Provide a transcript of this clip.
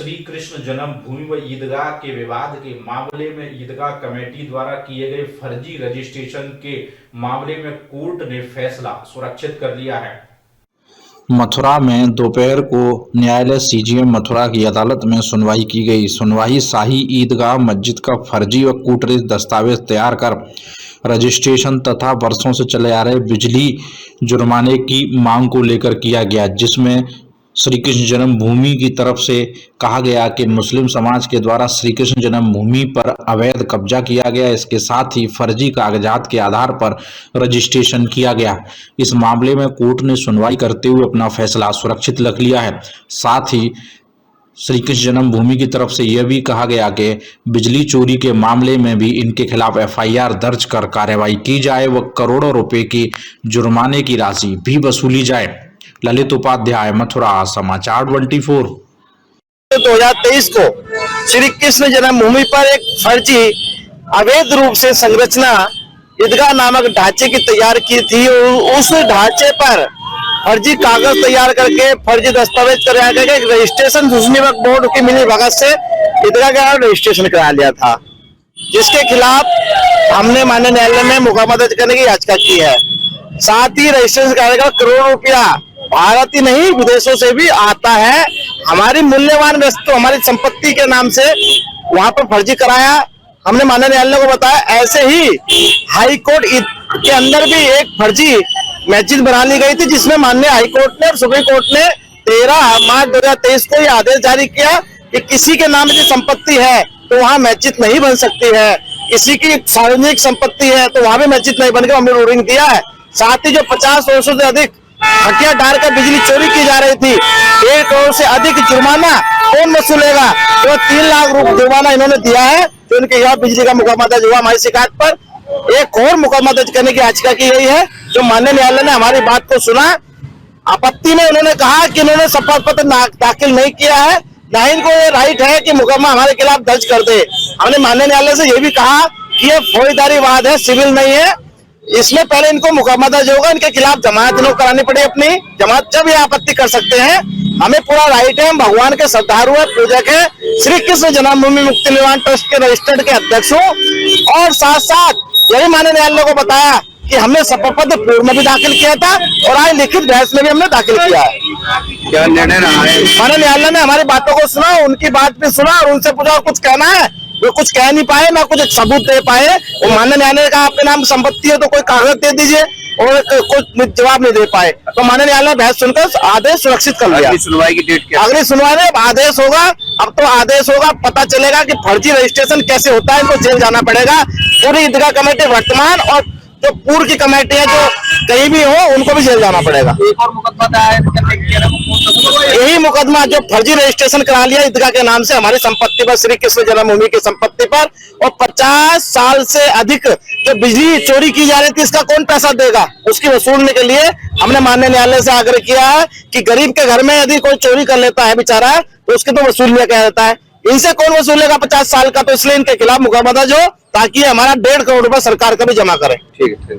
श्री कृष्ण जन्मभूमि व ईदगाह के विवाद के मामले में ईदगाह कमेटी द्वारा किए गए फर्जी रजिस्ट्रेशन के मामले में कोर्ट ने फैसला सुरक्षित कर लिया है। मथुरा में दोपहर को न्यायालय सीजीएम मथुरा की अदालत में सुनवाई की गई। सुनवाई शाही ईदगाह मस्जिद का फर्जी व कूटनीतिक दस्तावेज तैयार कर रजिस्ट्रेशन तथा वर्षों से चले आ रहे बिजली जुर्माने की मांग को लेकर किया गया, जिसमें श्री कृष्ण जन्मभूमि की तरफ से कहा गया कि मुस्लिम समाज के द्वारा श्री कृष्ण जन्मभूमि पर अवैध कब्जा किया गया। इसके साथ ही फर्जी कागजात के आधार पर रजिस्ट्रेशन किया गया। इस मामले में कोर्ट ने सुनवाई करते हुए अपना फैसला सुरक्षित रख लिया है। साथ ही श्री कृष्ण जन्मभूमि की तरफ से यह भी कहा गया कि बिजली चोरी के मामले में भी इनके खिलाफ एफआईआर दर्ज कर कार्रवाई की जाए व करोड़ों रुपए की जुर्माने की राशि भी वसूली जाए। ललित उपाध्याय, मथुरा, समाचार 24। 2023 को श्री कृष्ण जन्मभूमि पर एक फर्जी अवैध रूप से संरचना ईदगाह नामक ढांचे की तैयार की थी। उस ढांचे पर फर्जी कागज तैयार करके फर्जी दस्तावेज तैयार करके रजिस्ट्रेशन सूचना विभाग बोर्ड की मिली भगत से ईदगाह का रजिस्ट्रेशन करा लिया था, जिसके खिलाफ हमने माननीय न्यायालय में मुकदमा दर्ज करने की याचिका की है। साथ ही रजिस्ट्रेशन कराने करोड़ों रुपया भारत ही नहीं विदेशों से भी आता है। हमारी मूल्यवान वस्तु हमारी संपत्ति के नाम से वहां पर फर्जी कराया। हमने माननीय न्यायालय को बताया। ऐसे ही हाई कोर्ट के अंदर भी एक फर्जी मस्जिद बना ली गई थी, जिसमें माननीय हाई कोर्ट ने और सुप्रीम कोर्ट ने 13 मार्च 2023 को यह आदेश जारी किया कि किसी के नाम की संपत्ति है तो वहां मस्जिद नहीं बन सकती है, किसी की सार्वजनिक संपत्ति है तो वहां भी मस्जिद नहीं बनकर हमने रूलिंग दिया है। साथ ही जो 50 वर्षों से अधिक हटिया डालकर बिजली चोरी की जा रही थी, 1 करोड़ से अधिक जुर्माना कौन वसूलेगा? तो 3 लाख रुपए जुर्माना इन्होंने दिया है, तो इनके खिलाफ बिजली का मुकदमा दर्ज हुआ। हमारी शिकायत पर एक और मुकदमा दर्ज करने की याचिका की गई है। जो माननीय न्यायालय ने हमारी बात को सुना, आपत्ति में उन्होंने कहा कि इन्होंने शपथ पत्र दाखिल नहीं किया है, ना इनको ये राइट है कि मुकदमा हमारे खिलाफ दर्ज कर दे। हमने माननीय न्यायालय से ये भी कहा कि ये फौजदारी वाद है, सिविल नहीं है। इसमें पहले इनको मुकदमा दर्ज होगा, इनके खिलाफ जमानत इनको करानी पड़े। अपनी जमानत जब ये आपत्ति कर सकते हैं। हमें पूरा राइट है, हम भगवान के श्रद्धालु है, पूजक है, श्री कृष्ण जन्मभूमि मुक्ति निर्माण ट्रस्ट के रजिस्टर्ड के अध्यक्ष हूँ। और साथ साथ यही माननीय न्यायालय को बताया कि हमने शपथ पत्र पूर्व में भी दाखिल किया था और आज लिखित बहस में भी हमने दाखिल किया है। क्या निर्णय रहा है? माननीय न्यायालय ने हमारी बातों को सुना, उनकी बात भी सुना और उनसे पूछा कुछ कहना है, वो कुछ कह नहीं पाए, ना कुछ सबूत दे पाए। वो माननीय न्यायालय ने कहा आपके नाम संपत्ति है तो कोई कागज दे दीजिए, और कुछ जवाब नहीं दे पाए। तो माननीय न्यायालय ने बहस सुनकर आदेश सुरक्षित कर लिया। सुनवाई की डेट क्या? अगली सुनवाई में आदेश होगा। अब तो आदेश होगा, पता चलेगा कि फर्जी रजिस्ट्रेशन कैसे होता है। इनको जेल जाना पड़ेगा। पूरी ईदगाह कमेटी वर्तमान और जो पूर्व की कमेटी है जो कहीं भी हो, उनको भी जेल जाना पड़ेगा। एक और मुकदमा दायर करने की यही मुकदमा जो फर्जी रजिस्ट्रेशन करा लिया ईदगाह के नाम से हमारी संपत्ति पर, श्री कृष्ण जन्मभूमि की संपत्ति पर, और 50 साल से अधिक जो बिजली चोरी की जा रही थी, इसका कौन पैसा देगा? उसकी वसूलने के लिए हमने माननीय न्यायालय से आग्रह किया है कि गरीब के घर में यदि कोई चोरी कर लेता है बेचारा, तो उसके तो वसूल लिया क्या जाता है। इनसे कौन वसूलेगा 50 साल का? तो इसलिए इनके खिलाफ मुकदमा दर्ज हो, ताकि हमारा 1.5 करोड़ रुपए सरकार का भी जमा करे। ठीक है।